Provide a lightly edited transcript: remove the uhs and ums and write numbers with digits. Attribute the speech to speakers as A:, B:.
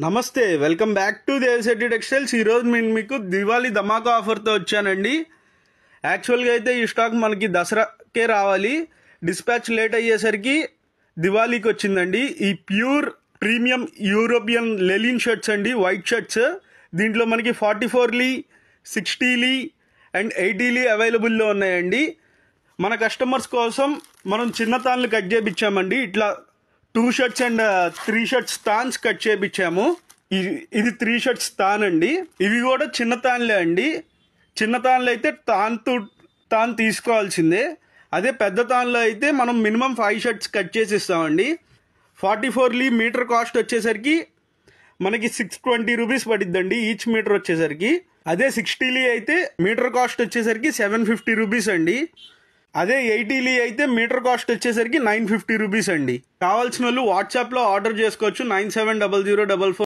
A: నమస్తే, welcome back to Devasetti textiles. ఈరోజు నేను మీకు దివాళీ ధమాకా ఆఫర్తో వచ్చానండి. యాక్చువల్గా అయితే ఈ స్టాక్ మనకి దసరాకే రావాలి, డిస్పాచ్ లేట్ అయ్యేసరికి దివాళీకి వచ్చిందండి. ఈ ప్యూర్ ప్రీమియం యూరోపియన్ లెలిన్ షర్ట్స్ అండి, వైట్ షర్ట్స్. దీంట్లో మనకి 44లి, 60లి అండ్ 80లి అవైలబుల్లో ఉన్నాయండి. మన కస్టమర్స్ కోసం మనం చిన్న తాన్లు కట్ చేయించామండి. ఇట్లా 2 షర్ట్స్ అండ్ 3 షర్ట్స్ తాన్స్ కట్ చేయించాము. ఇది 3 షర్ట్స్ తాన్ అండి. ఇవి కూడా చిన్న తాన్లే అండి. చిన్న తాన్లు అయితే తాన్ తీసుకోవాల్సిందే. అదే పెద్ద తాన్లో అయితే మనం మినిమం 5 షర్ట్స్ కట్ చేసి ఇస్తామండి. 44లి మీటర్ కాస్ట్ వచ్చేసరికి మనకి 620 రూపీస్ పడిద్దండి ఈచ్ మీటర్ వచ్చేసరికి. అదే 60లి అయితే మీటర్ కాస్ట్ వచ్చేసరికి 750 రూపీస్ అండి. అదే 80లి అయితే మీటర్ కాస్ట్ వచ్చేసరికి 950 రూపీస్ అండి. కావాల్సిన వాళ్ళు వాట్సాప్లో ఆర్డర్ చేసుకోవచ్చు 970044